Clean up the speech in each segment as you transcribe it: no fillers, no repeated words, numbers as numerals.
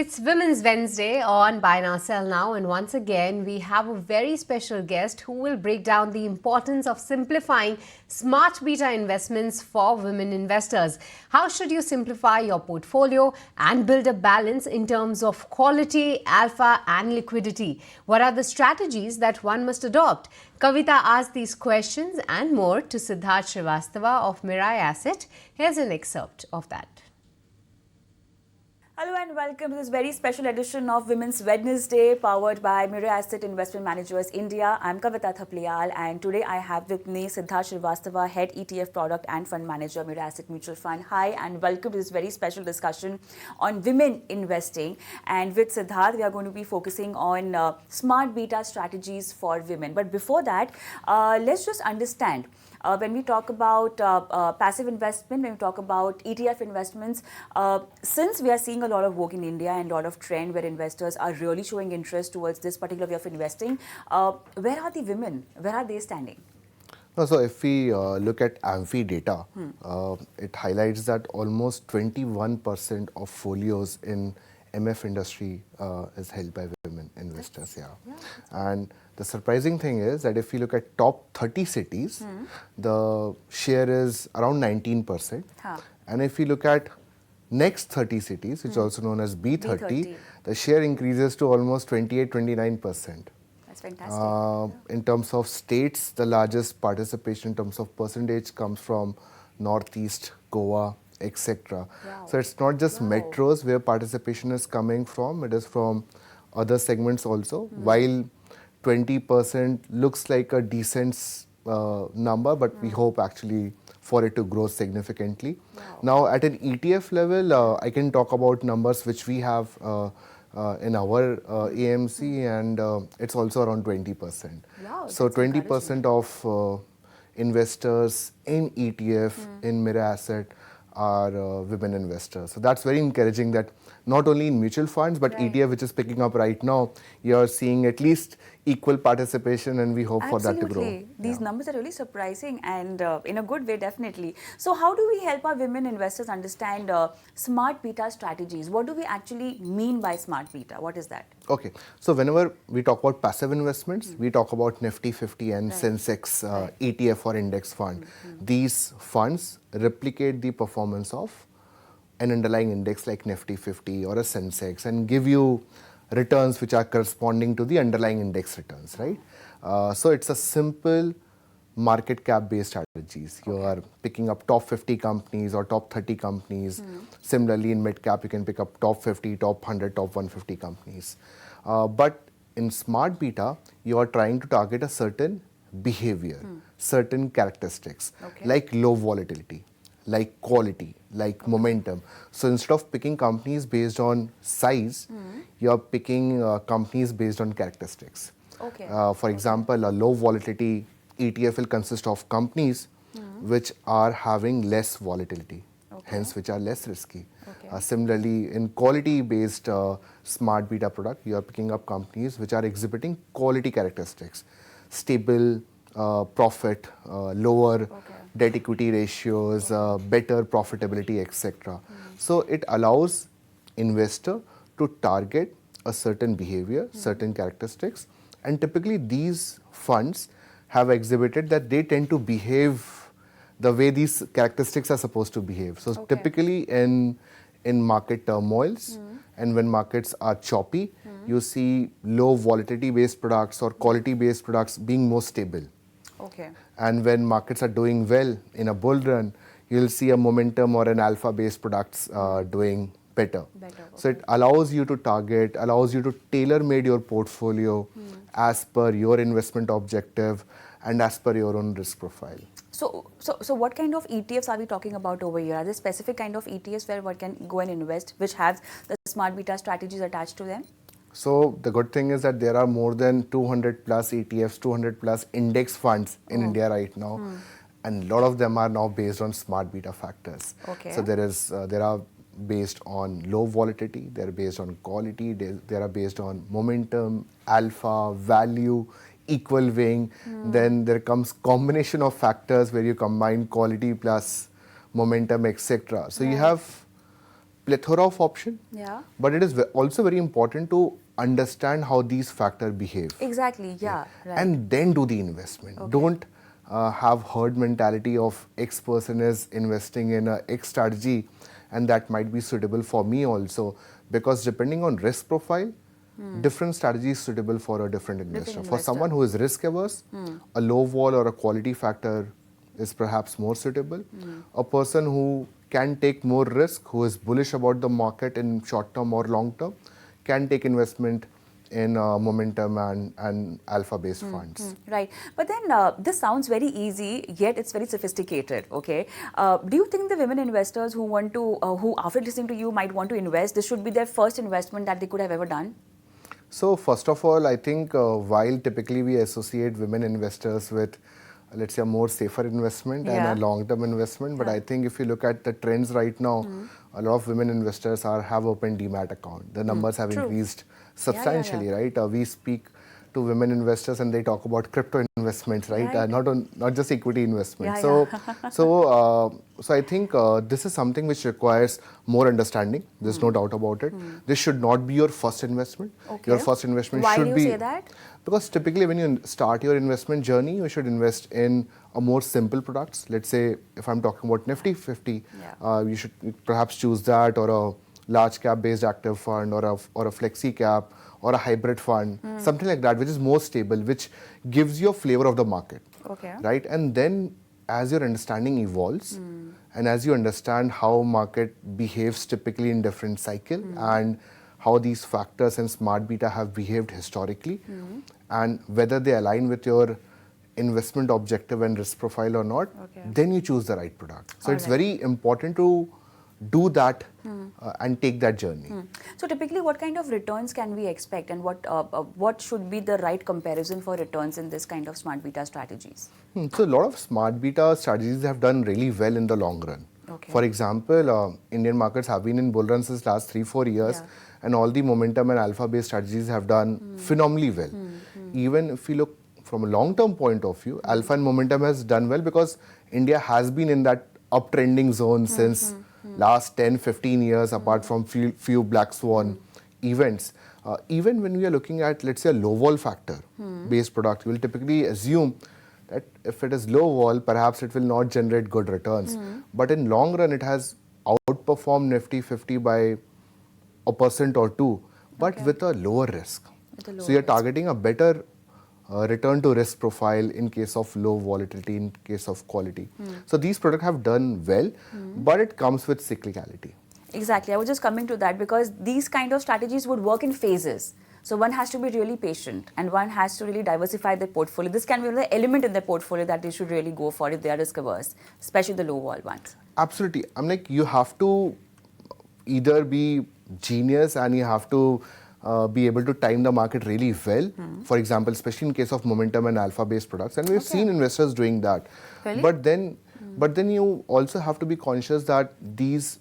It's Women's Wednesday on BNSN now, and once again, we have a very special guest who will break down the importance of simplifying smart beta investments for women investors. How should you simplify your portfolio and build a balance in terms of quality, alpha, and liquidity? What are the strategies that one must adopt? Kavita asked these questions and more to Siddharth Srivastava of Mirae Asset. Here's an excerpt of that. Hello and welcome to this very special edition of Women's Wednesday powered by Mirae Asset Investment Managers India. I'm Kavita Thapliyal and today I have with me Siddharth Srivastava, Head ETF Product and Fund Manager, Mirae Asset Mutual Fund. Hi and welcome to this very special discussion on women investing. And with Siddharth, we are going to be focusing on smart beta strategies for women. But before that, let's just understand. When we talk about passive investment, when we talk about ETF investments, since we are seeing a lot of work in India and a lot of trend where investors are really showing interest towards this particular way of investing, where are the women? Where are they standing? So if we look at AMFI data, it highlights that almost 21% of folios in MF industry is held by women investors. And the surprising thing is that if you look at top 30 cities, the share is around 19%. And if you look at next 30 cities, which is also known as B30, the share increases to almost 28-29%. That's fantastic. In terms of states, the largest participation in terms of percentage comes from Northeast, Goa, etc. Wow. So it's not just metros where participation is coming from, it is from other segments also. While 20% looks like a decent number, but we hope actually for it to grow significantly. Now at an ETF level, I can talk about numbers which we have in our AMC, and it's also around 20%. So 20% of investors in ETF in Mirae Asset are women investors. So that's very encouraging that not only in mutual funds, but ETF, which is picking up right now, you're seeing at least equal participation, and we hope for that to grow. These numbers are really surprising and in a good way, definitely. So how do we help our women investors understand smart beta strategies? What do we actually mean by smart beta? What is that? Okay, so whenever we talk about passive investments, we talk about Nifty 50 and Sensex ETF or index fund. These funds replicate the performance of an underlying index like Nifty 50 or a Sensex and give you returns which are corresponding to the underlying index returns, right? So it's a simple market cap based strategies. You are picking up top 50 companies or top 30 companies. Similarly, in mid cap, you can pick up top 50, top 100, top 150 companies. But in smart beta, you are trying to target a certain behavior, certain characteristics, like low volatility, like quality, like momentum. So instead of picking companies based on size, you are picking companies based on characteristics. For example, a low volatility ETF will consist of companies which are having less volatility, hence which are less risky. Similarly, in quality-based smart beta product, you are picking up companies which are exhibiting quality characteristics, stable profit, lower debt equity ratios, better profitability, etc. So it allows investor to target a certain behavior, certain characteristics, and typically these funds have exhibited that they tend to behave the way these characteristics are supposed to behave. So typically in market turmoils and when markets are choppy, you see low volatility based products or quality based products being more stable. And when markets are doing well in a bull run, you'll see a momentum or an alpha based products doing better. So it allows you to target, allows you to tailor-made your portfolio as per your investment objective and as per your own risk profile. So what kind of ETFs are we talking about over here? Are there specific kind of ETFs where one can go and invest, which have the smart beta strategies attached to them? So the good thing is that there are more than 200 plus ETFs, 200 plus index funds in India right now. And a lot of them are now based on smart beta factors. So there are based on low volatility, they're based on quality, they are based on momentum, alpha, value, equal weighing. Then there comes combination of factors where you combine quality plus momentum, etc. So you have plethora of options. Yeah. But it is also very important to understand how these factors behave. Exactly. Yeah. Right. And then do the investment. Okay. Don't have herd mentality of X person is investing in a X strategy and that might be suitable for me also, because depending on risk profile, different strategies suitable for a different investor. For someone who is risk averse, a low vol or a quality factor is perhaps more suitable. A person who can take more risk, who is bullish about the market in short term or long term, can take investment in momentum and alpha based funds. Right. But then this sounds very easy, yet it's very sophisticated. Okay. Do you think the women investors who want to, who after listening to you might want to invest, this should be their first investment that they could have ever done? So first of all, I think while typically we associate women investors with, let's say, a more safer investment and a long-term investment, but I think if you look at the trends right now, a lot of women investors have opened demat account. The numbers have increased substantially, right? We speak to women investors and they talk about crypto investments, right? Not just equity investments. So I think this is something which requires more understanding. There's no doubt about it. This should not be your first investment. Okay. Your first investment Why should do you be, say that? because typically when you start your investment journey, you should invest in a more simple products. Let's say if I'm talking about Nifty 50, you should perhaps choose that, or a large cap based active fund, or a flexi cap, or a hybrid fund, something like that, which is more stable, which gives you a flavor of the market. Okay. Right? And then as your understanding evolves, and as you understand how market behaves typically in different cycle, and how these factors and smart beta have behaved historically, and whether they align with your investment objective and risk profile or not, then you choose the right product. So it's very important to do that and take that journey. So typically, what kind of returns can we expect, and what should be the right comparison for returns in this kind of smart beta strategies? So a lot of smart beta strategies have done really well in the long run. Okay. For example, Indian markets have been in bull run since last 3-4 years, and all the momentum and alpha based strategies have done phenomenally well. Even if you look from a long term point of view, alpha and momentum has done well because India has been in that uptrending zone since last 10-15 years, apart from few black swan events. Even when we are looking at, let's say, a low vol factor based product, we will typically assume that if it is low vol, perhaps it will not generate good returns. But in long run, it has outperformed Nifty 50 by 1% or 2%, but with a lower risk. So you're targeting a better return to risk profile in case of low volatility, in case of quality. So these products have done well, but it comes with cyclicality. Exactly. I was just coming to that because these kind of strategies would work in phases. So one has to be really patient and one has to really diversify their portfolio. This can be another element in their portfolio that they should really go for if they are risk averse, especially the low vol ones. Absolutely. I'm like, you have to either be genius and you have to be able to time the market really well. For example, especially in case of momentum and alpha based products, and we've seen investors doing that. Really? But then you also have to be conscious that these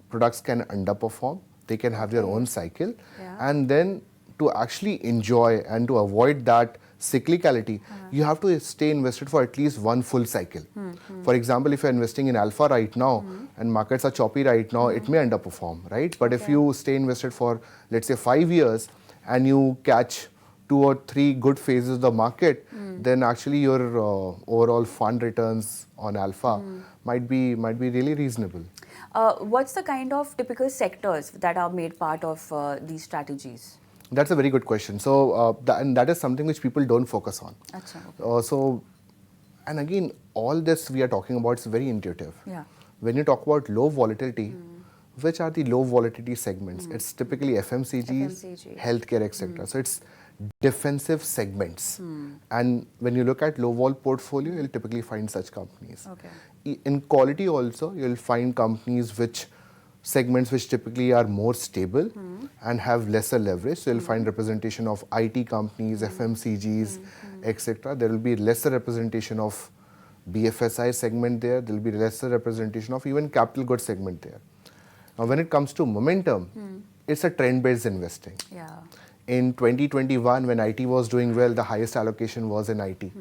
products can underperform. They can have their own cycle, and then to actually enjoy and to avoid that cyclicality, you have to stay invested for at least one full cycle. For example, if you're investing in alpha right now and markets are choppy right now, it may underperform, right? But if you stay invested for, let's say, 5 years and you catch 2 or 3 good phases of the market, then actually your overall fund returns on alpha might be really reasonable. What's the kind of typical sectors that are made part of these strategies? That's a very good question. So, and that is something which people don't focus on. Achha, And again, all this we are talking about is very intuitive. Yeah. When you talk about low volatility, which are the low volatility segments? It's typically FMCGs, healthcare, etc. So it's defensive segments. And when you look at low vol portfolio, you'll typically find such companies. In quality also, you'll find companies segments which typically are more stable and have lesser leverage. So you'll find representation of IT companies, FMCGs, etc. There will be lesser representation of BFSI segment there. There will be lesser representation of even capital goods segment there. Now, when it comes to momentum, it's a trend-based investing. In 2021, when IT was doing well, the highest allocation was in IT.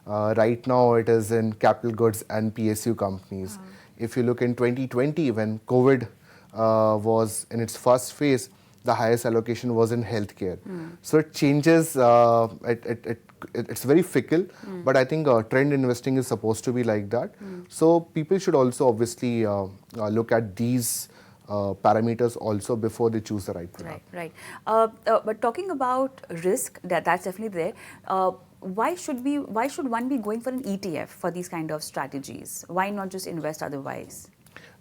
Right now, it is in capital goods and PSU companies. If you look in 2020, when COVID was in its first phase, the highest allocation was in healthcare. So it changes, it's very fickle, but I think trend investing is supposed to be like that. So people should also obviously look at these parameters also before they choose the right product. Right. But talking about risk, that's definitely there. Why should one be going for an ETF for these kind of strategies? Why not just invest otherwise?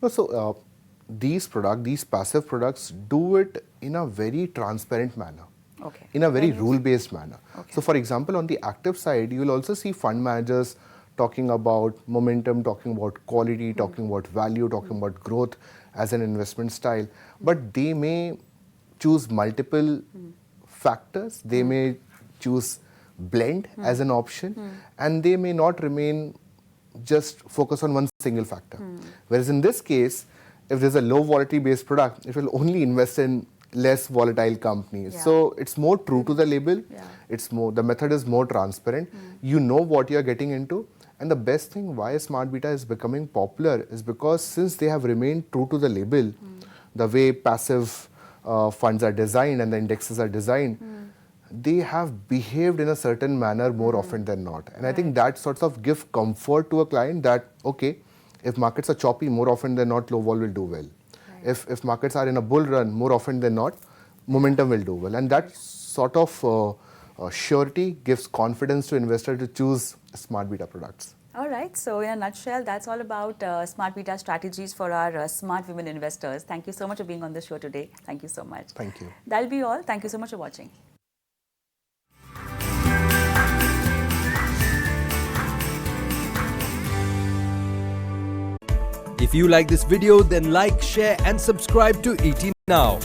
No, so these passive products do it in a very transparent manner. Okay. In a very rule-based manner. Okay. So for example, on the active side, you will also see fund managers talking about momentum, talking about quality, talking about value, talking about growth as an investment style. But they may choose multiple factors. They may choose blend as an option, and they may not remain just focus on one single factor. Whereas in this case, if there's a low volatility based product, it will only invest in less volatile companies. Yeah. So it's more true to the label. Yeah. It's more, the method is more transparent. You know what you're getting into. And the best thing why Smart Beta is becoming popular is because since they have remained true to the label, the way passive funds are designed and the indexes are designed, they have behaved in a certain manner more often than not. And I think that sorts of give comfort to a client that, okay, if markets are choppy, more often than not, low vol will do well. If markets are in a bull run, more often than not, momentum will do well. And that sort of surety gives confidence to investors to choose Smart Beta products. All right. So in a nutshell, that's all about Smart Beta strategies for our smart women investors. Thank you so much for being on the show today. Thank you so much. Thank you. That'll be all. Thank you so much for watching. If you like this video, then like, share and subscribe to ET Now.